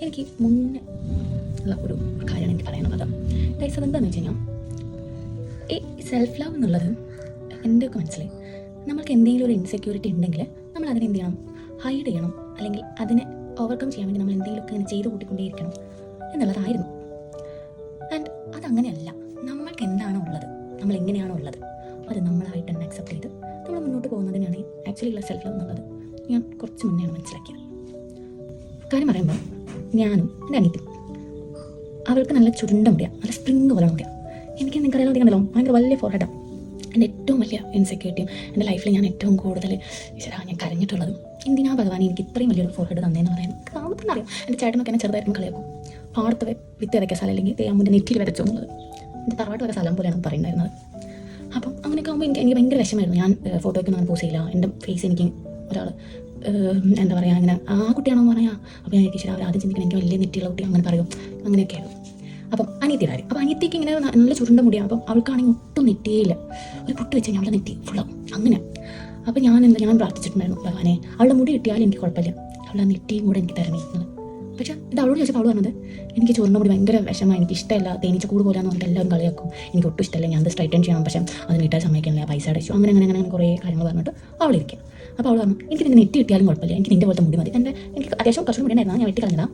എനിക്ക് മുന്നേ ഉള്ള ഒരു കാര്യമാണ് എനിക്ക് പറയാനുള്ളത്. ഗൈസ്, അതെന്താണെന്ന് വെച്ച് കഴിഞ്ഞാൽ ഈ സെൽഫ് ലവ് എന്നുള്ളത് എൻ്റെയൊക്കെ മനസ്സിലായി, നമ്മൾക്ക് എന്തെങ്കിലും ഒരു ഇൻസെക്യൂരിറ്റി ഉണ്ടെങ്കിൽ നമ്മൾ അതിനെ എന്ത് ചെയ്യണം, ഹൈഡ് ചെയ്യണം, അല്ലെങ്കിൽ അതിനെ ഓവർകം ചെയ്യാൻ വേണ്ടി നമ്മൾ എന്തെങ്കിലുമൊക്കെ ഇങ്ങനെ ചെയ്ത് കൂട്ടിക്കൊണ്ടേയിരിക്കണം എന്നുള്ളതായിരുന്നു. ആൻഡ് അതങ്ങനെയല്ല. നമ്മൾക്ക് എന്താണോ ഉള്ളത്, നമ്മൾ എങ്ങനെയാണോ ഉള്ളത്, അത് നമ്മളായിട്ട് തന്നെ അക്സെപ്റ്റ് ചെയ്ത് നമ്മൾ മുന്നോട്ട് പോകുന്നതിനാണ് ആക്ച്വലി ഉള്ള സെൽഫ് ലവ് എന്നുള്ളത് ഞാൻ കുറച്ച് മുന്നെയാണ് മനസ്സിലാക്കിയത്. കാര്യം പറയുമ്പോൾ ഞാനും എൻ്റെ അനിയത്തി, അവൾക്ക് നല്ല ചുരുണ്ട മുടിയാണ്, നല്ല സ്പ്രിങ് പോലെ മുടിയാണ്. എനിക്ക് നിങ്ങൾക്കറിയാലോ, അധികമല്ലോ ഭയങ്കര വലിയ ഫോർഹെഡാണ്. എൻ്റെ ഏറ്റവും വലിയ ഇൻസെക്യൂരിറ്റിയും എൻ്റെ ലൈഫിൽ ഞാൻ ഏറ്റവും കൂടുതൽ ഞാൻ കരഞ്ഞിട്ടുള്ളത്, എന്തിനാ ഭഗവാൻ എനിക്ക് ഇത്രയും വലിയൊരു ഫോർഹെഡ് തന്നേന്ന് പറയാൻ കാണുമ്പോൾ അറിയാം. എൻ്റെ ചേട്ടനൊക്കെ എന്നെ ചെറുതായിട്ടും കളിയാക്കും, പാടത്ത് വിത്ത് വിതയ്ക്കാൻ സ്ഥലം അല്ലെങ്കിൽ തേയാമ്പൂൻ്റെ നെറ്റിൽ വിതച്ചോ എന്നുള്ളത്. എൻ്റെ തറവാട്ട് വരെ സ്ഥലം പോലെയാണ് പറയുണ്ടായിരുന്നത്. അപ്പം അങ്ങനെയൊക്കെ ആകുമ്പോൾ എനിക്ക് ഭയങ്കര വിഷമമായിരുന്നു. ഞാൻ ഫോട്ടോയ്ക്കൊന്നും അങ്ങനെ പോസ് ചെയ്യില്ല. എൻ്റെ ഫേസ് എനിക്ക് ഒരാൾ എന്താ പറയുക, അങ്ങനെ ആ കുട്ടിയാണോ എന്ന് പറയാം. അപ്പോൾ എനിക്ക് ശരി, അവർ ആദ്യം ചിന്തിക്കണം എനിക്ക് വലിയ നെറ്റിയുള്ള കുട്ടി അങ്ങനെ പറയും, അങ്ങനെയൊക്കെ ആയിരുന്നു. അപ്പം അനിയത്തിയുടെ കാര്യം, അപ്പോൾ അനിയത്തിക്ക് ഇങ്ങനെ നല്ല ചുരുണ്ട മുടിയാണ്. അപ്പം അവൾക്കാണെങ്കിൽ ഒട്ടും നെറ്റിയില്ല. ഒരു പൊട്ട് വെച്ച് കഴിഞ്ഞാൽ അവളുടെ നെറ്റി ഫുള്ളാവും അങ്ങനെ. അപ്പോൾ ഞാൻ പ്രാർത്ഥിച്ചിട്ടുണ്ടായിരുന്നു, ഭഗവാനെ അവളുടെ മുടി കിട്ടിയാലും എനിക്ക് കുഴപ്പമില്ല, അവളുടെ നെറ്റിയും കൂടെ എനിക്ക് തരണേ എന്നുള്ളത്. പക്ഷേ ഇത് അവളോട് ചോദിച്ചപ്പോൾ അവൾ പറഞ്ഞത്, എനിക്ക് ചുരുണ്ട മുടി ഭയങ്കര വിഷമമാണ്, എനിക്ക് ഇഷ്ടമല്ല, തേനീച്ച കൂട് പോലെയാന്ന് പറഞ്ഞിട്ട് എല്ലാവരും കളിയാക്കും, എനിക്ക് ഒട്ടും ഇഷ്ടമല്ല, ഞാൻ അത് സ്ട്രൈറ്റൻ ചെയ്യണം, പക്ഷേ അതിന് ഇട്ടാൽ സമ്മതിക്കുന്നില്ല, പൈസ അടച്ചു, അങ്ങനെ കുറേ കാര്യങ്ങൾ പറഞ്ഞിട്ട് അവളിരിക്കുക. അപ്പോൾ അവൾ പറഞ്ഞു, എനിക്ക് നിന്റെ നെറ്റ് കിട്ടിയാലും കുഴപ്പമില്ല, എനിക്ക് നിൻ്റെ പോലത്തെ മുടി മതി. എനിക്ക് അത്യാവശ്യം കുറച്ച് മുടി ഉണ്ടായിരുന്നു, ഞാൻ വെട്ടി കളഞ്ഞതാണ്.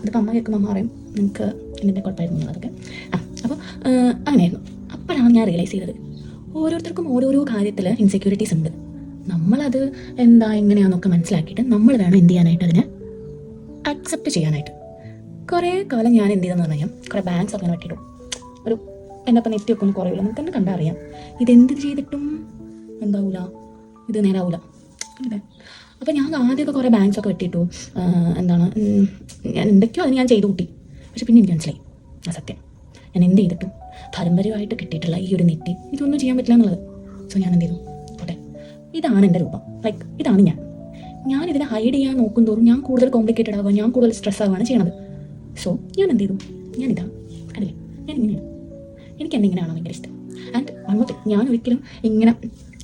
അതിപ്പോൾ അമ്മ കേൾക്കുമ്പോൾ അമ്മ പറയും നിങ്ങൾക്ക് നിൻ്റെ കുഴപ്പമായിരുന്നു അതൊക്കെ. അപ്പോൾ അങ്ങനെയായിരുന്നു. അപ്പോഴാണ് ഞാൻ റിയലൈസ് ചെയ്തത്, ഓരോരുത്തർക്കും ഓരോരോ കാര്യത്തിൽ ഇൻസെക്യൂരിറ്റീസ് ഉണ്ട്. നമ്മളത് എന്താ എങ്ങനെയാണെന്നൊക്കെ മനസ്സിലാക്കിയിട്ട് നമ്മൾ വേണം എന്ത് ചെയ്യാനായിട്ട്, അതിനെ അക്സെപ്റ്റ് ചെയ്യാനായിട്ട്. കുറേ കാലം ഞാൻ എന്ത് ചെയ്തെന്ന് പറഞ്ഞാൽ കുറേ ബാങ്ക്സ് ഒക്കെ വെട്ടിയിട്ടു. ഒരു എൻ്റെ അപ്പം നെറ്റിയൊക്കെ ഒന്നും കുറയില്ല, നമുക്ക് തന്നെ കണ്ടാൽ അറിയാം ഇതെന്ത് ചെയ്തിട്ടും എന്താവൂല, ഇത് നേരാവൂല അല്ലേ. അപ്പോൾ ഞാൻ ആദ്യമൊക്കെ കുറേ ബാങ്ക്സ് ഒക്കെ വെട്ടിയിട്ടു. എന്താണ് ഞാൻ എന്തൊക്കെയോ അത് ഞാൻ ചെയ്തു കൂട്ടി. പക്ഷെ പിന്നെ എനിക്ക് മനസ്സിലായി ആ സത്യം, ഞാൻ എന്ത് ചെയ്തിട്ടും പാരമ്പര്യമായിട്ട് കിട്ടിയിട്ടുള്ള ഈ ഒരു നെറ്റി ഇതൊന്നും ചെയ്യാൻ പറ്റില്ല എന്നുള്ളത്. സോ ഞാൻ എന്ത് ചെയ്തു, ഓട്ടെ, ഇതാണ് എൻ്റെ രൂപം, ലൈക്ക് ഇതാണ് ഞാനിതിനെ ഹൈഡ് ചെയ്യാൻ നോക്കും തോറും ഞാൻ കൂടുതൽ കോംപ്ലിക്കേറ്റഡ് ആവുക, ഞാൻ കൂടുതൽ സ്ട്രെസ് ആവുകയാണ് ചെയ്യണത്. സോ ഞാൻ എന്ത് ചെയ്തു, ഞാനിതാണ് കണ്ടില്ലേ, ഞാൻ ഇങ്ങനെയാണ്, എനിക്ക് എന്നെ ഭയങ്കര ഇഷ്ടം. ആൻഡ് അങ്ങോട്ട് ഞാൻ ഒരിക്കലും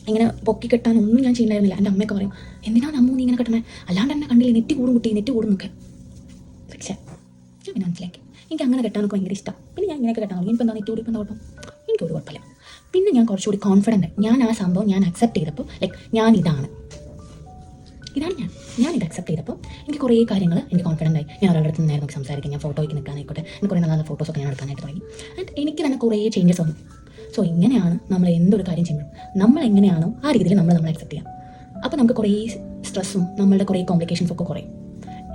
ഇങ്ങനെ പൊക്കി കെട്ടാനൊന്നും ഞാൻ ചെയ്യുന്നുണ്ടായിരുന്നില്ല. എൻ്റെ അമ്മയൊക്കെ പറയും, എന്തിനാണ് അമ്മ നീ ഇങ്ങനെ കെട്ടണേ, അല്ലാണ്ട് തന്നെ കണ്ടില്ലേ നെറ്റി കൂടും നോക്കെ. പക്ഷേ ഞാൻ പിന്നെ മനസ്സിലാക്കി, എനിക്ക് അങ്ങനെ കെട്ടാനൊക്കെ ഭയങ്കര ഇഷ്ടം. പിന്നെ ഞാൻ ഇങ്ങനെയൊക്കെ കെട്ടാൻ തുടങ്ങി. ഇപ്പം എന്താ നെറ്റി കൂടി, ഇപ്പം എന്താ കുഴപ്പം, എനിക്കൊരു കുഴപ്പമില്ല. പിന്നെ ഞാൻ കുറച്ചുകൂടി കോൺഫിഡൻ്റ്, ഞാൻ ആ സംഭവം ഞാൻ അക്സെപ്റ്റ് ചെയ്തപ്പോൾ, ലൈക്ക് ഇതാണ് ഞാനിത് അക്സെപ്റ്റ് ചെയ്തപ്പോൾ എനിക്ക് കുറേ കാര്യങ്ങൾ എനിക്ക് കോൺഫിഡൻ്റ് ആയി. ഞാൻ ഒരാളുടെ അടുത്ത് നേരെ നോക്കി സംസാരിക്കും, ഞാൻ ഫോട്ടോയ്ക്ക് നിൽക്കാനായിക്കോട്ടെ, എനിക്ക് കുറേ നല്ല ഫോട്ടോസൊക്കെ ഞാൻ എടുക്കാനായിട്ട് തുടങ്ങി. ആൻഡ് എനിക്ക് തന്നെ കുറേ ചേഞ്ചസ് വന്നു. സോ ഇങ്ങനെയാണ് നമ്മൾ എന്തൊരു കാര്യം ചെയ്യുമ്പോഴും നമ്മൾ എങ്ങനെയാണോ ആ രീതിയിൽ നമ്മൾ അക്സെപ്റ്റ് ചെയ്യാം. അപ്പോൾ നമുക്ക് കുറേ സ്ട്രെസ്സും നമ്മളുടെ കുറേ കോംപ്ലിക്കേഷൻസും ഒക്കെ കുറയും.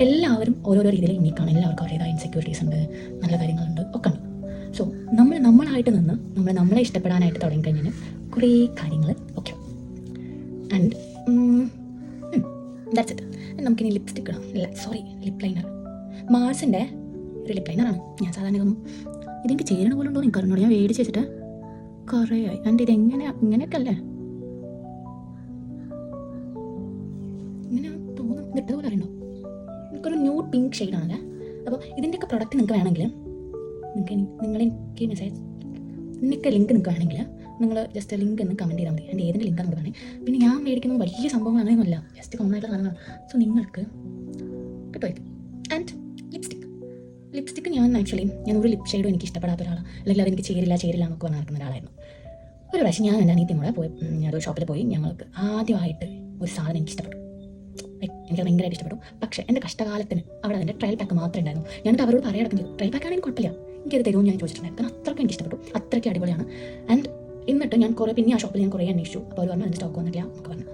എല്ലാവരും ഓരോരോ രീതിയിൽ യൂണിക്കാണ്, എല്ലാവർക്കും അവരുടേതായ ഇൻസെക്യൂരിറ്റീസ് ഉണ്ട്, നല്ല കാര്യങ്ങളുണ്ട്, ഒക്കെ ഉണ്ട്. സോ നമ്മളായിട്ട് നിന്ന് നമ്മളെ ഇഷ്ടപ്പെടാനായിട്ട് തുടങ്ങിക്കഴിഞ്ഞാൽ കുറേ കാര്യങ്ങൾ ഓക്കെ. And that's it. നമുക്കിനി ലിപ്സ്റ്റിക് ഇടാം. Lip liner. മാർസിൻ്റെ ഒരു ലിപ് ലൈനറാണ്. ഞാൻ സാധാരണ ഇതെനിക്ക് ചേരണ പോലെ ഉണ്ടോ എന്ന് എനിക്കറിഞ്ഞോളൂ. ഞാൻ മേടിച്ച് വെച്ചിട്ട് കുറേ ആയി. ആൻഡ് ഇങ്ങനെയൊക്കെ അല്ലേ, ഇങ്ങനെ തോന്നും, ഇതിട്ടതുപോലെ അറിയണ്ടോ, എനിക്കൊരു ന്യൂഡ് പിങ്ക് ഷെയ്ഡാണല്ലേ. അപ്പോൾ ഇതിൻ്റെയൊക്കെ പ്രൊഡക്റ്റ് നിങ്ങൾക്ക് വേണമെങ്കിൽ നിങ്ങളെനിക്ക് മെസ്സേജ് ഇതിൻ്റെയൊക്കെ ലിങ്ക് നിങ്ങൾക്ക് വേണമെങ്കിൽ നിങ്ങൾ ജസ്റ്റ് ലിങ്ക് എന്ന് കമൻറ്റ് ചെയ്താൽ മതി. എൻ്റെ ഏതിൻ്റെ ലിങ്കാണെന്ന് പറഞ്ഞാൽ. പിന്നെ ഞാൻ മേടിക്കുന്നത് വലിയ സംഭവങ്ങൾ അങ്ങനെയൊന്നുമല്ല, ജസ്റ്റ് കോമൺ ആയിട്ടുള്ള സാധനങ്ങളാണ്. സോ നിങ്ങൾക്ക് കിട്ടുമായിരിക്കും. ആൻഡ് ലിപ്സ്റ്റിക്ക് ഞാൻ ഒരു ലിപ് ഷെയ്ഡും എനിക്ക് ഇഷ്ടപ്പെടാത്ത ഒരാളാണ്, അല്ലെങ്കിൽ അതെനിക്ക് ചേരില്ല എന്നൊക്കെ പറഞ്ഞ് നടക്കുന്ന ഒരാളായിരുന്നു. ഒരു പ്രാവശ്യം ഞാൻ എൻ്റെ അനിയത്തിയും കൂടെ ഞാനൊരു ഷോപ്പിൽ പോയി. ഞങ്ങൾക്ക് ആദ്യമായിട്ട് ഒരു സാധനം എനിക്ക് ഇഷ്ടപ്പെട്ടു, എനിക്ക് ഭയങ്കരമായിട്ട് ഇഷ്ടപ്പെട്ടു. പക്ഷേ എൻ്റെ കഷ്ടകാലത്തിന് അവിടെ അതിൻ്റെ ട്രയൽ പാക്ക് മാത്രമേ ഉണ്ടായിരുന്നു. ഞാനിട്ട് അവരോട് പറയാടക്കം ചെയ്തു, ട്രയൽ പാക്ക് ആണെങ്കിൽ കുഴപ്പമില്ല, എനിക്കത് തരുമെന്ന് ഞാൻ ചോദിച്ചിട്ടുണ്ടായിരുന്നു. കാരണം അത്രയ്ക്ക് എനിക്ക് ഇഷ്ടപ്പെട്ടു, അത്രയ്ക്ക് അടിപൊളിയാണ്. ആൻഡ് എന്നിട്ട് ഞാൻ പിന്നെ ആ ഷോപ്പിൽ ഞാൻ കുറേ അന്വേഷിച്ചു. അപ്പോൾ അവർ പറഞ്ഞു അതിൻ്റെ സ്റ്റോക്ക് വന്നില്ല എന്നൊക്കെ പറഞ്ഞു.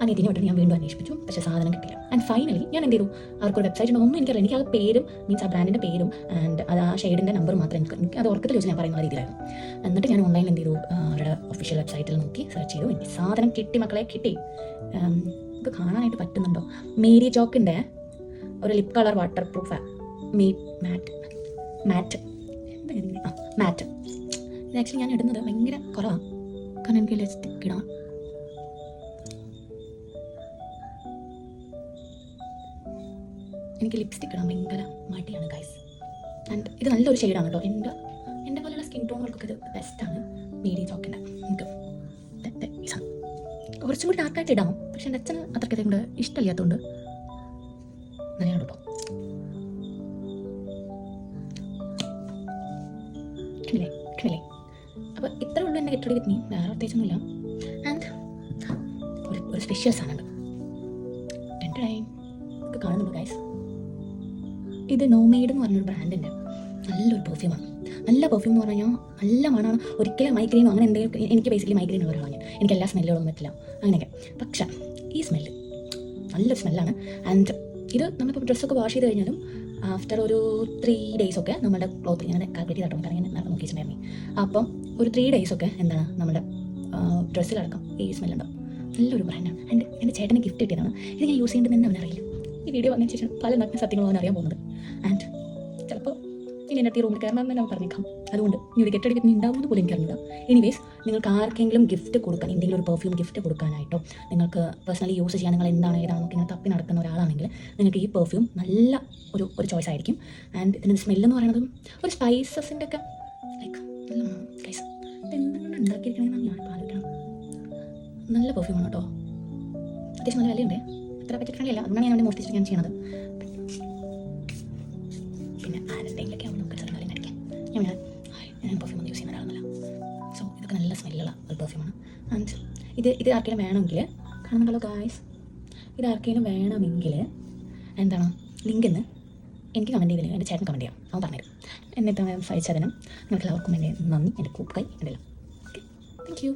അനിയത്തിനെ വിട്ടിട്ട് ഞാൻ വീണ്ടും അന്വേഷിച്ചു, പക്ഷേ സാധനം കിട്ടില്ല. ആൻഡ് ഫൈനലി ഞാൻ എന്ത് ചെയ്തു, അവർക്കൊരു വെബ്സൈറ്റ് ഒന്നും എനിക്കറിയാം, എനിക്ക് ആ പേരും മീൻസ് ആ ബ്രാൻഡിൻ്റെ പേരും ആൻഡ് അത് ആ ഷെയ്ഡിൻ്റെ നമ്പർ മാത്രമേ എനിക്ക് അത് ഉറക്കത്തിൽ വെച്ച് ഞാൻ പറയുന്ന രീതിയിലായിരുന്നു. എന്നിട്ട് ഞാൻ ഓൺലൈനിൽ എന്ത് ചെയ്തു, അവരുടെ ഒഫീഷ്യൽ വെബ്സൈറ്റിൽ നോക്കി സെർച്ച് ചെയ്തു. എനിക്ക് സാധനം കിട്ടി, മക്കളെ കിട്ടി. ഇത് കാണാനായിട്ട് പറ്റുന്നുണ്ടോ, മേരി ജോക്കിൻ്റെ ഒരു ലിപ് കളർ വാട്ടർ പ്രൂഫ് മാറ്റ് ഇത് ആക്ച്വലി ഞാൻ ഇടുന്നത് ഭയങ്കര കുറവാണ്, കാരണം എനിക്ക് ലിപ്സ്റ്റിക് ഇടാം. എനിക്ക് ലിപ്സ്റ്റിക് ഇടാൻ ഭയങ്കര മടിയാണ് ഗൈസ്. ആൻഡ് ഇത് നല്ലൊരു ഷെയ്ഡാണ് കേട്ടോ. എൻ്റെ പോലെയുള്ള സ്കിൻ ടോണുകൾക്കൊക്കെ ഇത് ബെസ്റ്റാണ്. മേരി ജോക്കിൻ്റെ എനിക്ക് കുറച്ചും കൂടി ഡാർക്കായിട്ട് ഇടാം, പക്ഷെ എൻ്റെ അച്ഛന് അത്രയ്ക്ക് കൂടെ ഇഷ്ടമില്ലാത്തതുകൊണ്ട് നല്ലതാണ് കേട്ടോ. കണ്ടില്ലേ കണ്ടില്ലേ. അപ്പോൾ ഇത്രേ ഉള്ളൂ എൻ്റെ ഗെറ്റ് റെഡി വിത്ത് മീ, വേറെ പ്രത്യേകിച്ചൊന്നുമില്ല. ആൻഡ് ഒരു സ്പെഷ്യൽ സാധനമുണ്ട്, ഒക്കെ കാണുന്നുണ്ട് ഗൈസ്. ഇത് നോ മെയ്ഡ് എന്ന് പറഞ്ഞൊരു ബ്രാൻഡിൻ്റെ നല്ലൊരു പെർഫ്യൂമാണ്. നല്ല പെർഫ്യൂം എന്ന് പറഞ്ഞു കഴിഞ്ഞാൽ നല്ല മണമാണ്. ഒരിക്കലും മൈഗ്രെയിനോ അങ്ങനെ എന്തെങ്കിലും, എനിക്ക് ബേസിക്കലി മൈഗ്രെയിൻ ഉള്ള ഒരാളാണ് ഞാൻ, എനിക്ക് എല്ലാ സ്മെല്ലുകളൊന്നും പറ്റില്ല അങ്ങനെയൊക്കെ. പക്ഷേ ഈ സ്മെല്ല് നല്ലൊരു സ്മെല്ലാണ്. ആൻഡ് ഇത് നമ്മളിപ്പോൾ ഡ്രസ്സൊക്കെ വാഷ് ചെയ്ത് കഴിഞ്ഞാലും ആഫ്റ്റർ ഒരു 3 days ഒക്കെ നമ്മുടെ ക്ലോത്ത് ഇങ്ങനെ കാൽക്കുലേറ്റ് ചെയ്തിട്ടുണ്ടെങ്കിൽ അങ്ങനെ നോക്കിയിട്ടുണ്ടായിരുന്നു. അപ്പം ഒരു 3 days ഒക്കെ എന്താണ് നമ്മുടെ ഡ്രസ്സിലടക്കം ഈ സ്മെല്ലുണ്ടാവും. നല്ലൊരു ബ്രാൻഡാണ്. ആൻഡ് എൻ്റെ ചേട്ടന് ഗിഫ്റ്റ് കിട്ടിയതാണ്. ഇത് ഞാൻ യൂസ് ചെയ്യേണ്ടതെന്ന് അവനറിയില്ല. ഈ വീഡിയോ വന്നതിന് ശേഷം പല നഗ്ന സത്യങ്ങളും അവൻ അറിയാൻ പോകുന്നത്. ആൻഡ് ചിലപ്പോൾ ഇനി എൻ്റെ റൂമിൽ കയറണം എന്ന് ഞാൻ പറഞ്ഞേക്കാം. അതുകൊണ്ട് ഇനി ഒരു ഗെറ്റ് റെഡി വിത്ത് മീ ഉണ്ടാവുമെന്ന് പോലും എനിക്കറിയില്ല. എനിവേസ്, നിങ്ങൾക്ക് ആർക്കെങ്കിലും ഗിഫ്റ്റ് കൊടുക്കാൻ, എന്തെങ്കിലും ഒരു പെർഫ്യൂം ഗിഫ്റ്റ് കൊടുക്കാനായിട്ടോ, നിങ്ങൾക്ക് പേഴ്സണലി യൂസ് ചെയ്യാൻ നിങ്ങൾ എന്താണ് ഏതാണെന്നൊക്കെ ഇങ്ങനെ തപ്പി നടക്കുന്ന ഒരാളാണെങ്കിൽ നിങ്ങൾക്ക് ഈ പെർഫ്യൂം നല്ല ഒരു ചോയ്സ് ആയിരിക്കും. ആൻഡ് ഇതിൻ്റെ സ്മെല്ലെന്ന് പറയുന്നതും ഒരു സ്പൈസസിൻ്റെ ഒക്കെ ലൈക്ക് നല്ല ഗൈസ്, എന്തുകൊണ്ട് ഉണ്ടാക്കിയിരിക്കണമെന്നാണ് ഞാൻ ആലോചിക്കണം. നല്ല പെർഫ്യൂമാണ് കേട്ടോ, അത്യാവശ്യം നല്ല വിലയുണ്ട്. ഇത്ര പറ്റി ഫ്രണ്ട്ലി അല്ല, അതുകൊണ്ടാണ് ഞാൻ വേണ്ടി മോഷ്ടിച്ചിട്ട് ഞാൻ ചെയ്യണത്. പിന്നെ ആരുടെയെങ്കിലൊക്കെ ആവുമ്പോൾ നമുക്ക് ചെറിയ കാര്യമായിരിക്കാം. ഞാൻ പെർഫ്യൂം ഒന്നും യൂസ് ചെയ്യുന്ന ഒരാളൊന്നുമല്ല. സോ ഇതൊക്കെ നല്ല സ്മെല്ലുള്ള ഒരു പെർഫ്യൂമാണ്. ആൻഡ് ഇത് ആർക്കെങ്കിലും വേണമെങ്കിൽ, കാണുന്നുണ്ടല്ലോ ഗായ്സ്, ഇത് ആർക്കെങ്കിലും വേണമെങ്കിൽ എന്താണ് ലിങ്കിന്ന് എനിക്ക് കമൻറ്റ് ചെയ്തില്ല, എൻ്റെ ചേട്ടൻ കമൻറ്റ് ചെയ്യാം, അവൻ പറഞ്ഞുതരും. എന്നിട്ട് സഹിച്ചതിനും നിങ്ങൾക്ക് എല്ലാവർക്കും എൻ്റെ നന്ദി, എൻ്റെ കൂട്ടുകായി എൻ്റെ എല്ലാം. Okay, thank you.